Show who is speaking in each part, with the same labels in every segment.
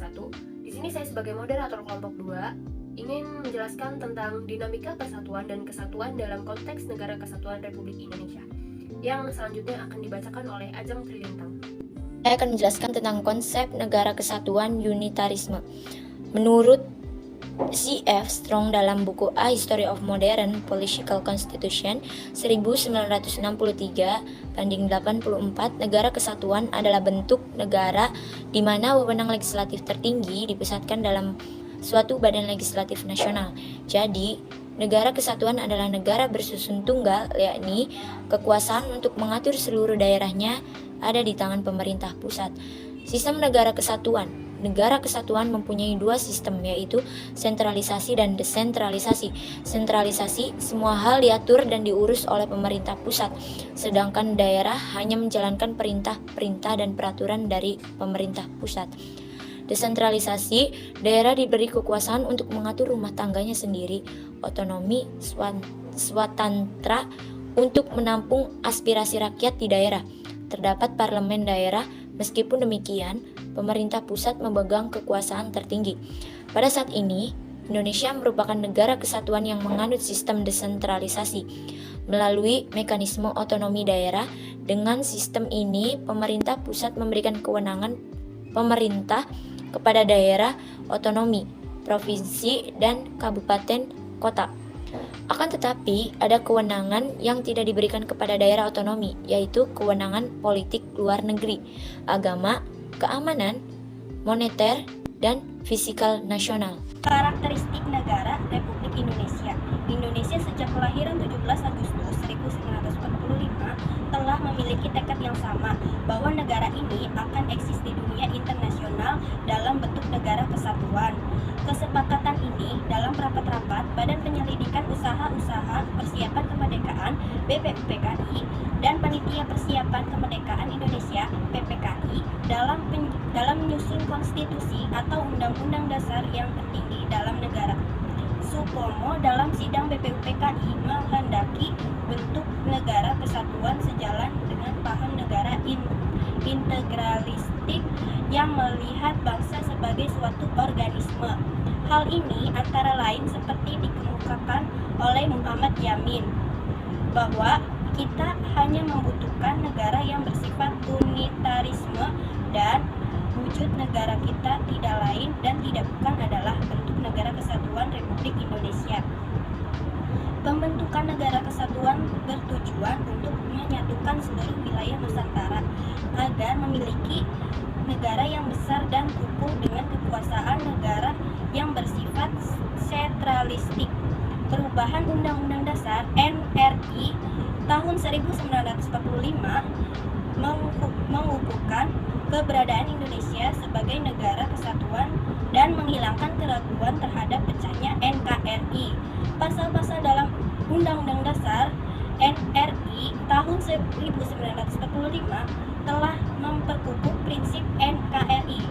Speaker 1: 1. Di sini saya sebagai moderator kelompok 2 ingin menjelaskan tentang dinamika persatuan dan kesatuan dalam konteks Negara Kesatuan Republik Indonesia, yang selanjutnya akan dibacakan oleh Ajeng Trilintang.
Speaker 2: Saya akan menjelaskan tentang konsep negara kesatuan unitarisme. Menurut C.F. Strong dalam buku A History of Modern Political Constitution 1963 banding 84, negara kesatuan adalah bentuk negara di mana wewenang legislatif tertinggi dipusatkan dalam suatu badan legislatif nasional. Jadi, negara kesatuan adalah negara bersusun tunggal, yakni kekuasaan untuk mengatur seluruh daerahnya ada di tangan pemerintah pusat. Sistem negara kesatuan mempunyai dua sistem, yaitu sentralisasi dan desentralisasi. Sentralisasi, semua hal diatur dan diurus oleh pemerintah pusat, sedangkan daerah hanya menjalankan perintah-perintah dan peraturan dari pemerintah pusat. Desentralisasi, daerah diberi kekuasaan untuk mengatur rumah tangganya sendiri, otonomi swatantra untuk menampung aspirasi rakyat di daerah. Terdapat parlemen daerah. Meskipun demikian, pemerintah pusat memegang kekuasaan tertinggi. Pada saat ini, Indonesia merupakan negara kesatuan yang menganut sistem desentralisasi melalui mekanisme otonomi daerah. Dengan sistem ini, pemerintah pusat memberikan kewenangan pemerintah kepada daerah otonomi, provinsi, dan kabupaten kota. Akan tetapi, ada kewenangan yang tidak diberikan kepada daerah otonomi, yaitu kewenangan politik luar negeri, agama, keamanan, moneter, dan fiskal nasional.
Speaker 3: Karakteristik negara Republik Indonesia. Indonesia sejak kelahiran 17 Agustus 1945 telah memiliki tekad yang sama bahwa negara ini akan eksis di dunia internasional dalam bentuk negara kesatuan. Kesepakatan ini dalam rapat-rapat Badan Penyelidikan Usaha-Usaha Persiapan Kemerdekaan BPUPKI dan Panitia Persiapan Kemerdekaan Indonesia PPKI dalam menyusun konstitusi atau undang-undang dasar yang tertinggi dalam negara. Supomo dalam sidang BPUPKI menghendaki bentuk negara kesatuan sejalan dengan paham negara integralistik yang melihat bangsa sebagai suatu organisme. Hal ini antara lain seperti dikemukakan oleh Muhammad Yamin, bahwa kita hanya membutuhkan negara yang bersifat unitarisme dan wujud negara kita tidak lain dan tidak bukan adalah bentuk negara kesatuan Republik Indonesia. Pembentukan negara kesatuan bertujuan untuk menyatukan seluruh wilayah Nusantara agar memiliki negara yang besar dan kukuh dengan kekuasaan negara yang bersifat sentralistik. Perubahan Undang-Undang Dasar NRI tahun 1945 mengukuhkan keberadaan Indonesia sebagai negara kesatuan dan menghilangkan keraguan terhadap pecahnya NKRI. Pasal-pasal dalam Undang-Undang Dasar NRI tahun 1945 telah memperkukuh prinsip NKRI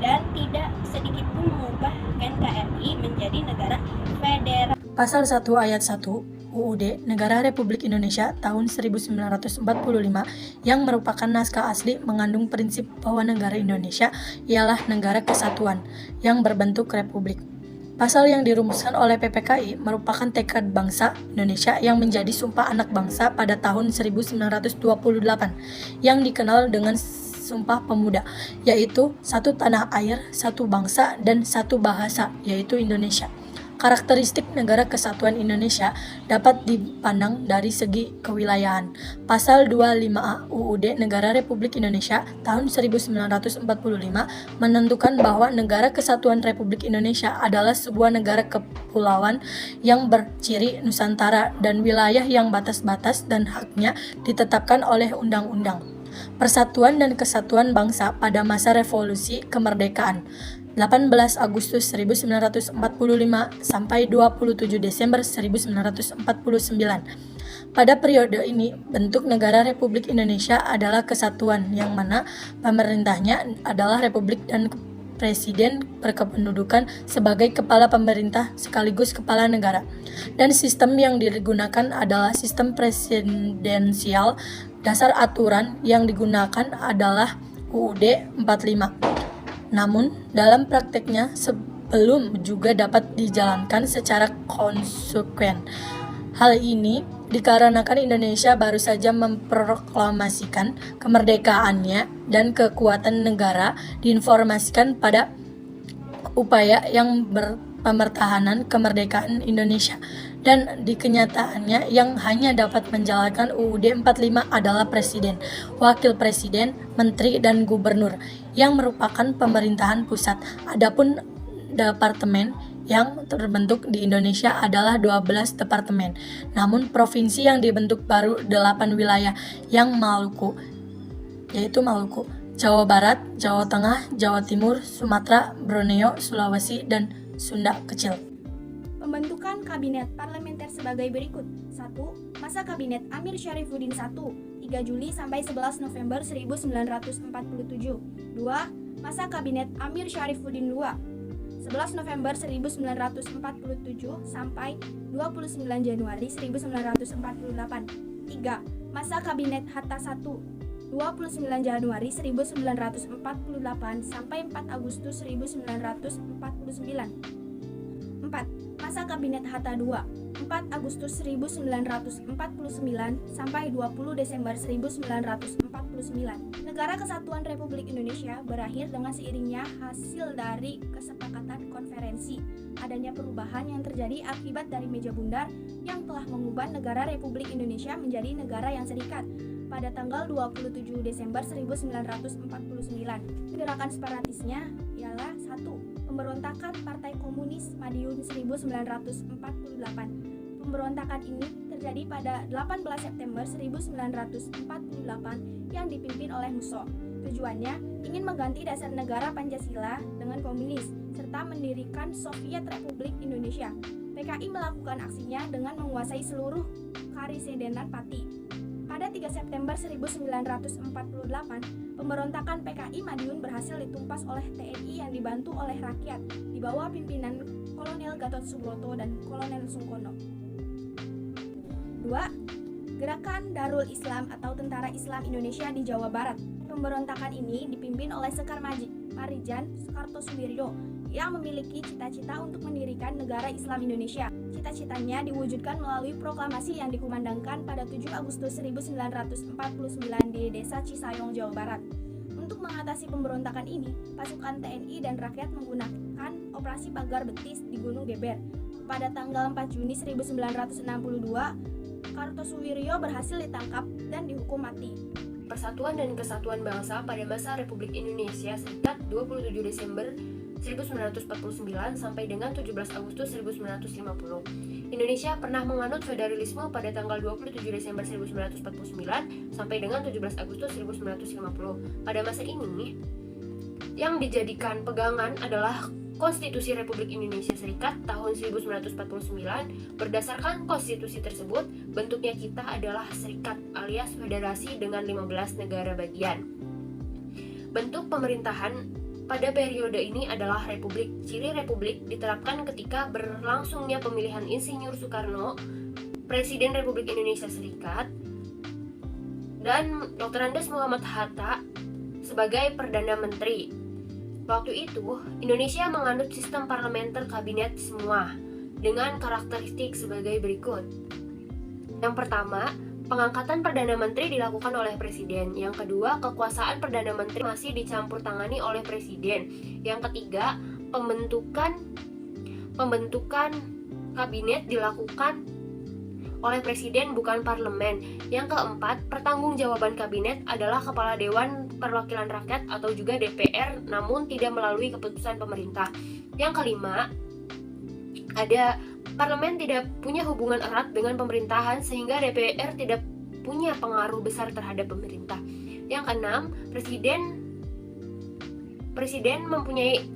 Speaker 3: dan tidak sedikit pun mengubah NKRI menjadi negara federal.
Speaker 4: Pasal 1 ayat 1 UUD Negara Republik Indonesia tahun 1945 yang merupakan naskah asli mengandung prinsip bahwa negara Indonesia ialah negara kesatuan yang berbentuk republik. Pasal yang dirumuskan oleh PPKI merupakan tekad bangsa Indonesia yang menjadi Sumpah Anak Bangsa pada tahun 1928 yang dikenal dengan Sumpah Pemuda, yaitu satu tanah air, satu bangsa, dan satu bahasa, yaitu Indonesia. Karakteristik negara kesatuan Indonesia dapat dipandang dari segi kewilayahan. Pasal 25A UUD Negara Republik Indonesia tahun 1945 menentukan bahwa negara kesatuan Republik Indonesia adalah sebuah negara kepulauan yang berciri Nusantara dan wilayah yang batas-batas dan haknya ditetapkan oleh undang-undang. Persatuan dan kesatuan bangsa pada masa revolusi kemerdekaan 18 Agustus 1945 sampai 27 Desember 1949. Pada periode ini, bentuk negara Republik Indonesia adalah kesatuan yang mana pemerintahnya adalah republik dan presiden berkependudukan sebagai kepala pemerintah sekaligus kepala negara. Dan sistem yang digunakan adalah sistem presidensial. Dasar aturan yang digunakan adalah UUD 45. Namun, dalam prakteknya belum juga dapat dijalankan secara konsekuen. Hal ini dikarenakan Indonesia baru saja memproklamasikan kemerdekaannya dan kekuatan negara diinformasikan pada upaya yang berpemertahanan kemerdekaan Indonesia, dan di kenyataannya yang hanya dapat menjalankan UUD 45 adalah Presiden, Wakil Presiden, Menteri, dan Gubernur yang merupakan pemerintahan pusat. Adapun departemen yang terbentuk di Indonesia adalah 12 departemen. Namun provinsi yang dibentuk baru 8 wilayah yang Maluku, yaitu Maluku, Jawa Barat, Jawa Tengah, Jawa Timur, Sumatera, Borneo, Sulawesi, dan Sunda Kecil.
Speaker 3: Pembentukan Kabinet Parlementer sebagai berikut. 1. Masa Kabinet Amir Syarifuddin I, 3 Juli sampai 11 November 1947. 2. Masa Kabinet Amir Syarifuddin II, 11 November 1947 sampai 29 Januari 1948. 3. Masa Kabinet Hatta I, 29 Januari 1948 sampai 4 Agustus 1949. 4. Masa Kabinet Hatta II, 4 Agustus 1949 sampai 20 Desember 1949. Negara Kesatuan Republik Indonesia berakhir dengan seiringnya hasil dari kesepakatan konferensi. Adanya perubahan yang terjadi akibat dari meja bundar yang telah mengubah negara Republik Indonesia menjadi negara yang serikat pada tanggal 27 Desember 1949. Gerakan separatisnya ialah 1. Pemberontakan Partai Komunis Madiun 1948. Pemberontakan ini terjadi pada 18 September 1948 yang dipimpin oleh Musso. Tujuannya ingin mengganti dasar negara Pancasila dengan komunis serta mendirikan Soviet Republik Indonesia. PKI melakukan aksinya dengan menguasai seluruh Karisidenan Pati. Pada 3 September 1948, pemberontakan PKI Madiun berhasil ditumpas oleh TNI yang dibantu oleh rakyat di bawah pimpinan Kolonel Gatot Subroto dan Kolonel Sungkono. 2. Gerakan Darul Islam atau Tentara Islam Indonesia di Jawa Barat. Pemberontakan ini dipimpin oleh Sekar Marijan Kartosuwiryo yang memiliki cita-cita untuk mendirikan negara Islam Indonesia. Cita-citanya diwujudkan melalui proklamasi yang dikumandangkan pada 7 Agustus 1949 di Desa Cisayong, Jawa Barat. Untuk mengatasi pemberontakan ini, pasukan TNI dan rakyat menggunakan operasi pagar betis di Gunung Geber. Pada tanggal 4 Juni 1962, Kartosuwiryo berhasil ditangkap dan dihukum mati.
Speaker 1: Persatuan dan Kesatuan Bangsa pada masa Republik Indonesia Serikat 27 Desember 1949 sampai dengan 17 Agustus 1950. Indonesia pernah menganut feudalisme pada tanggal 27 Desember 1949 sampai dengan 17 Agustus 1950. Pada masa ini, yang dijadikan pegangan adalah Konstitusi Republik Indonesia Serikat tahun 1949. Berdasarkan konstitusi tersebut, bentuknya kita adalah serikat alias federasi dengan 15 negara bagian. Bentuk pemerintahan pada periode ini adalah republik. Ciri republik diterapkan ketika berlangsungnya pemilihan Insinyur Soekarno, Presiden Republik Indonesia Serikat, dan Dr. Andes Muhammad Hatta sebagai Perdana Menteri. Waktu itu, Indonesia menganut sistem parlementer kabinet semua dengan karakteristik sebagai berikut. Yang pertama, pengangkatan Perdana Menteri dilakukan oleh Presiden. Yang kedua, kekuasaan Perdana Menteri masih dicampur tangani oleh Presiden. Yang ketiga, pembentukan kabinet dilakukan oleh Presiden bukan parlemen. Yang keempat, pertanggungjawaban kabinet adalah Kepala Dewan Perwakilan Rakyat atau juga DPR, namun tidak melalui keputusan pemerintah. Yang kelima, ada parlemen tidak punya hubungan erat dengan pemerintahan sehingga DPR tidak punya pengaruh besar terhadap pemerintah. Yang keenam, presiden mempunyai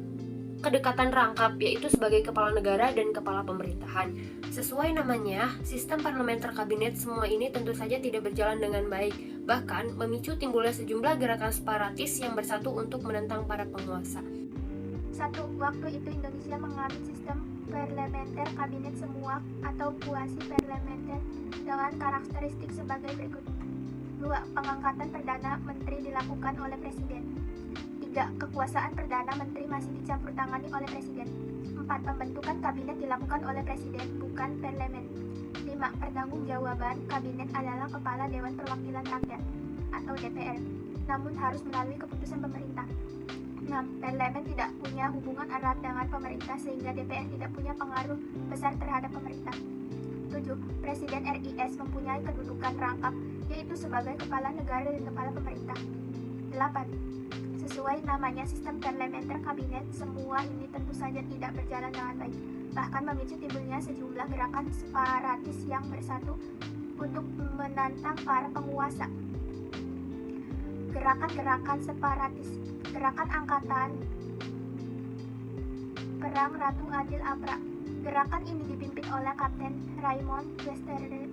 Speaker 1: kedekatan rangkap, yaitu sebagai kepala negara dan kepala pemerintahan. Sesuai namanya, sistem parlementer kabinet semua ini tentu saja tidak berjalan dengan baik, bahkan memicu timbulnya sejumlah gerakan separatis yang bersatu untuk menentang para penguasa.
Speaker 5: 1. Waktu itu Indonesia menganut sistem parlementer kabinet semua atau kuasi parlementer dengan karakteristik sebagai berikut. 2. Pengangkatan Perdana Menteri dilakukan oleh Presiden. 3. 3. Kekuasaan Perdana Menteri masih dicampur tangani oleh Presiden. 4. Pembentukan kabinet dilakukan oleh Presiden, bukan parlemen. 5. Pertanggungjawaban kabinet adalah Kepala Dewan Perwakilan Rakyat atau DPR, namun harus melalui keputusan pemerintah. 6. Parlemen tidak punya hubungan erat dengan pemerintah sehingga DPR tidak punya pengaruh besar terhadap pemerintah. 7. Presiden RIS mempunyai kedudukan rangkap, yaitu sebagai kepala negara dan kepala pemerintah. 8. Sesuai namanya sistem parlementer kabinet, semua ini tentu saja tidak berjalan dengan baik, bahkan memicu timbulnya sejumlah gerakan separatis yang bersatu untuk menantang para penguasa. Gerakan-gerakan separatis, gerakan angkatan perang Ratu Adil Abra. Gerakan ini dipimpin oleh Kapten Raymond Westerling.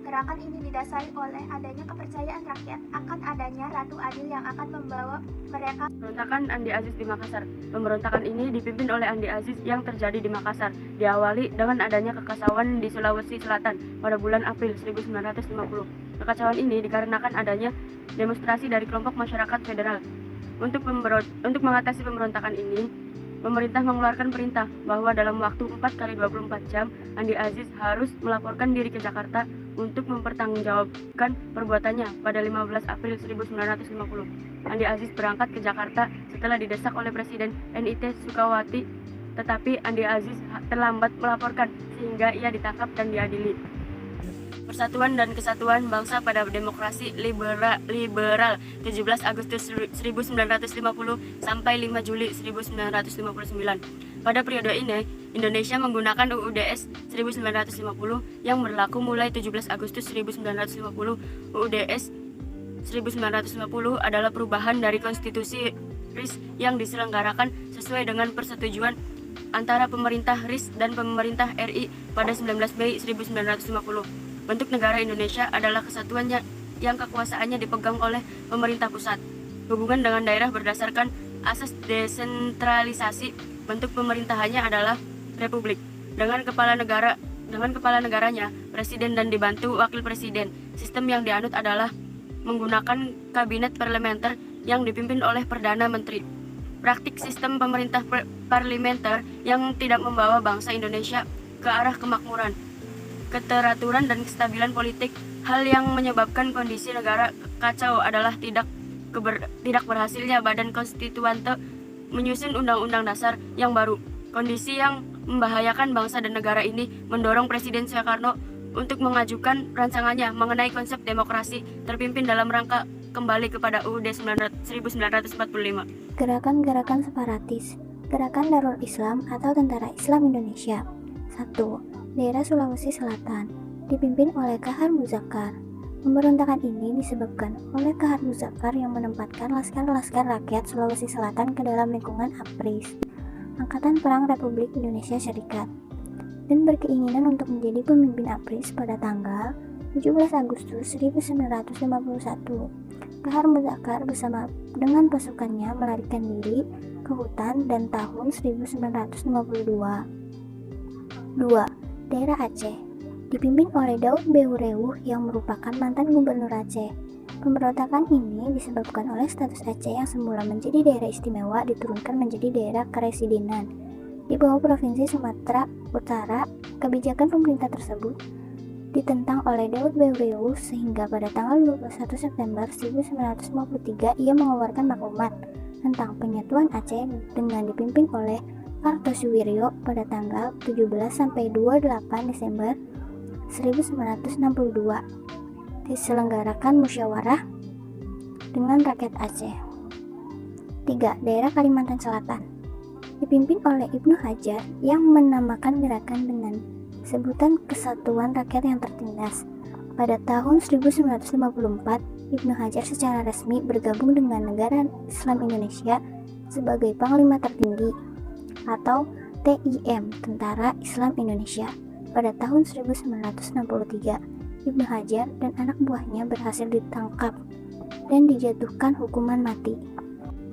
Speaker 5: Gerakan ini didasari oleh adanya kepercayaan rakyat akan adanya Ratu Adil yang akan membawa mereka.
Speaker 6: Pemberontakan Andi Aziz di Makassar. Pemberontakan ini dipimpin oleh Andi Aziz yang terjadi di Makassar. Diawali dengan adanya kekacauan di Sulawesi Selatan pada bulan April 1950. Kekacauan ini dikarenakan adanya demonstrasi dari kelompok masyarakat federal. Untuk mengatasi pemberontakan ini, pemerintah mengeluarkan perintah bahwa dalam waktu 4x24 jam, Andi Aziz harus melaporkan diri ke Jakarta untuk mempertanggungjawabkan perbuatannya pada 15 April 1950. Andi Aziz berangkat ke Jakarta setelah didesak oleh Presiden NIT Sukawati, tetapi Andi Aziz terlambat melaporkan sehingga ia ditangkap dan diadili. Persatuan dan Kesatuan Bangsa pada Demokrasi Liberal 17 Agustus 1950 sampai 5 Juli 1959. Pada periode ini, Indonesia menggunakan UUDS 1950 yang berlaku mulai 17 Agustus 1950. UUDS 1950 adalah perubahan dari konstitusi RIS yang diselenggarakan sesuai dengan persetujuan antara pemerintah RIS dan pemerintah RI pada 19 Mei 1950. Bentuk negara Indonesia adalah kesatuannya yang kekuasaannya dipegang oleh pemerintah pusat. Hubungan dengan daerah berdasarkan asas desentralisasi. Bentuk pemerintahannya adalah republik. Dengan kepala negaranya, presiden dan dibantu wakil presiden. Sistem yang dianut adalah menggunakan kabinet parlementer yang dipimpin oleh Perdana Menteri. Praktik sistem pemerintah parlementer yang tidak membawa bangsa Indonesia ke arah kemakmuran, keteraturan dan kestabilan politik. Hal yang menyebabkan kondisi negara kacau adalah tidak berhasilnya Badan Konstituante menyusun Undang-Undang Dasar yang baru. Kondisi yang membahayakan bangsa dan negara ini mendorong Presiden Soekarno untuk mengajukan rancangannya mengenai konsep demokrasi terpimpin dalam rangka kembali kepada UUD 1945.
Speaker 7: Gerakan-gerakan separatis. Gerakan Darul Islam atau Tentara Islam Indonesia. 1. Daerah Sulawesi Selatan, dipimpin oleh Kahar Muzakar. Pemberontakan ini disebabkan oleh Kahar Muzakar yang menempatkan laskar-laskar rakyat Sulawesi Selatan ke dalam lingkungan APRIS, Angkatan Perang Republik Indonesia Serikat, dan berkeinginan untuk menjadi pemimpin APRIS pada tanggal 17 Agustus 1951. Kahar Muzakar bersama dengan pasukannya melarikan diri ke hutan dan tahun 1952. 2. Daerah Aceh, dipimpin oleh Daud Beureuh yang merupakan mantan gubernur Aceh. Pemberontakan ini disebabkan oleh status Aceh yang semula menjadi daerah istimewa diturunkan menjadi daerah keresidenan di bawah Provinsi Sumatera Utara. Kebijakan pemerintah tersebut ditentang oleh Daud Beureuh sehingga pada tanggal 21 September 1953 ia mengeluarkan maklumat tentang penyatuan Aceh dengan dipimpin oleh Kartosuwiryo pada tanggal 17-28 Desember 1962. Diselenggarakan musyawarah dengan rakyat Aceh. 3. Daerah Kalimantan Selatan, dipimpin oleh Ibnu Hajar yang menamakan gerakan dengan sebutan Kesatuan Rakyat yang Tertindas. Pada tahun 1954, Ibnu Hajar secara resmi bergabung dengan Negara Islam Indonesia sebagai Panglima Tertinggi atau TIM, Tentara Islam Indonesia. Pada tahun 1963, Ibnu Hajar dan anak buahnya berhasil ditangkap dan dijatuhkan hukuman mati.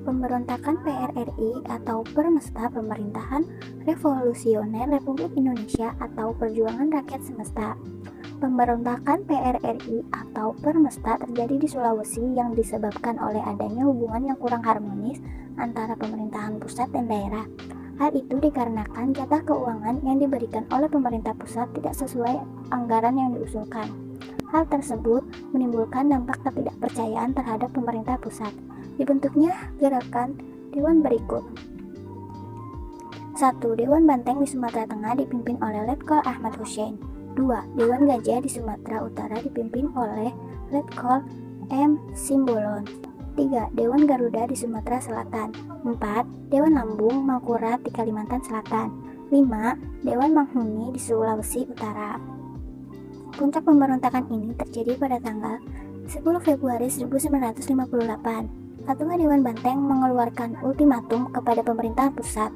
Speaker 7: Pemberontakan PRRI atau Permesta Pemerintahan Revolusioner Republik Indonesia atau Perjuangan Rakyat Semesta. Pemberontakan PRRI atau Permesta terjadi di Sulawesi yang disebabkan oleh adanya hubungan yang kurang harmonis antara pemerintahan pusat dan daerah. Hal itu dikarenakan jatah keuangan yang diberikan oleh pemerintah pusat tidak sesuai anggaran yang diusulkan. Hal tersebut menimbulkan dampak ketidakpercayaan terhadap pemerintah pusat. Dibentuknya gerakan dewan berikut. 1. Dewan Banteng di Sumatera Tengah dipimpin oleh Letkol Ahmad Hussein. 2. Dewan Gajah di Sumatera Utara dipimpin oleh Letkol M. Simbolon. 3. Dewan Garuda di Sumatera Selatan. 4. Dewan Lambung Mangkurat di Kalimantan Selatan. 5. Dewan Manghuni di Sulawesi Utara. Puncak pemberontakan ini terjadi pada tanggal 10 Februari 1958. Ketua Dewan Banteng mengeluarkan ultimatum kepada pemerintah pusat.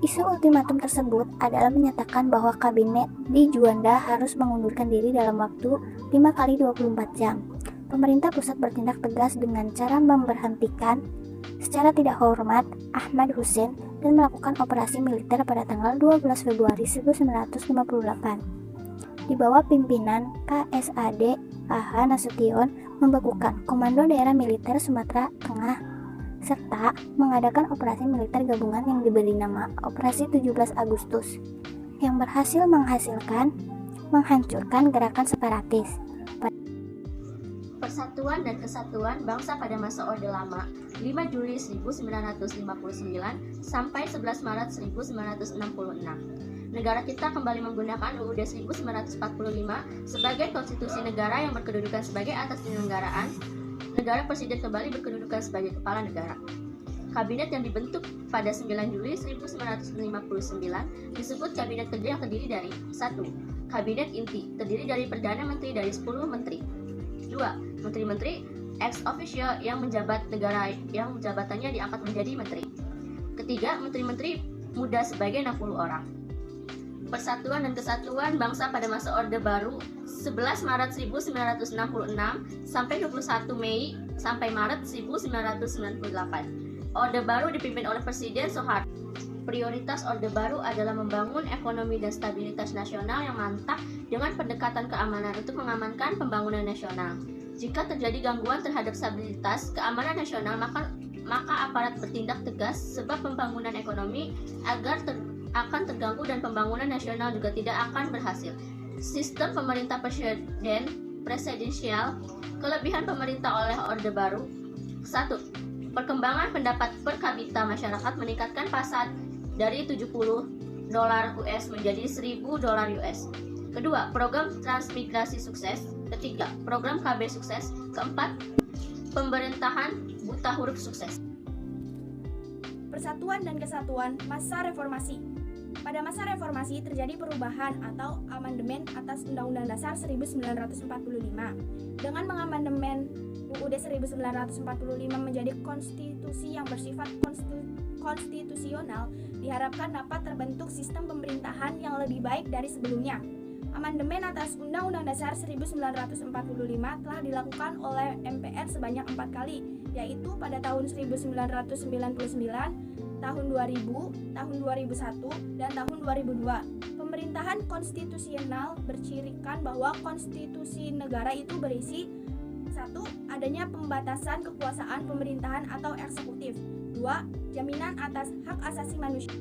Speaker 7: Isu ultimatum tersebut adalah menyatakan bahwa kabinet di Juanda harus mengundurkan diri dalam waktu 5x24 jam. Pemerintah pusat bertindak tegas dengan cara memberhentikan secara tidak hormat Ahmad Hussein dan melakukan operasi militer pada tanggal 12 Februari 1958. Di bawah pimpinan KSAD A.H. Nasution membekukan Komando Daerah Militer Sumatera Tengah serta mengadakan operasi militer gabungan yang diberi nama Operasi 17 Agustus yang berhasil menghancurkan gerakan separatis.
Speaker 2: Persatuan dan Kesatuan Bangsa pada masa Orde Lama 5 Juli 1959 sampai 11 Maret 1966. Negara kita kembali menggunakan UUD 1945 sebagai konstitusi negara yang berkedudukan sebagai atas penyelenggaraan negara. Presiden kembali berkedudukan sebagai kepala negara. Kabinet yang dibentuk pada 9 Juli 1959 disebut Kabinet Kerja yang terdiri dari 1. Kabinet Inti, terdiri dari Perdana Menteri dari 10 Menteri. 2. Menteri-menteri ex officio yang menjabat negara yang jabatannya diangkat menjadi menteri. Ketiga, menteri-menteri muda sebagai 60 orang. Persatuan dan Kesatuan Bangsa pada masa Orde Baru 11 Maret 1966 sampai 21 Mei sampai Maret 1998. Orde Baru dipimpin oleh Presiden Soeharto. Prioritas Orde Baru adalah membangun ekonomi dan stabilitas nasional yang mantap dengan pendekatan keamanan untuk mengamankan pembangunan nasional. Jika terjadi gangguan terhadap stabilitas keamanan nasional, maka aparat bertindak tegas sebab pembangunan ekonomi akan terganggu dan pembangunan nasional juga tidak akan berhasil. Sistem pemerintah presidensial, kelebihan pemerintah oleh Orde Baru. 1. Perkembangan pendapat per kapita masyarakat meningkatkan pasar dari $70 US menjadi $1.000 US. Kedua, program transmigrasi sukses. Ketiga, program KB sukses. Keempat, pemerintahan buta huruf sukses.
Speaker 3: Persatuan dan Kesatuan masa reformasi. Pada masa reformasi terjadi perubahan atau amandemen atas Undang-Undang Dasar 1945. Dengan mengamandemen UUD 1945 menjadi konstitusi yang bersifat konstitusional, diharapkan dapat terbentuk sistem pemerintahan yang lebih baik dari sebelumnya. Amandemen atas Undang-Undang Dasar 1945 telah dilakukan oleh MPR sebanyak 4 kali, yaitu pada tahun 1999, tahun 2000, tahun 2001, dan tahun 2002. Pemerintahan konstitusional bercirikan bahwa konstitusi negara itu berisi 1. Adanya pembatasan kekuasaan pemerintahan atau eksekutif. 2. Jaminan atas hak asasi manusia.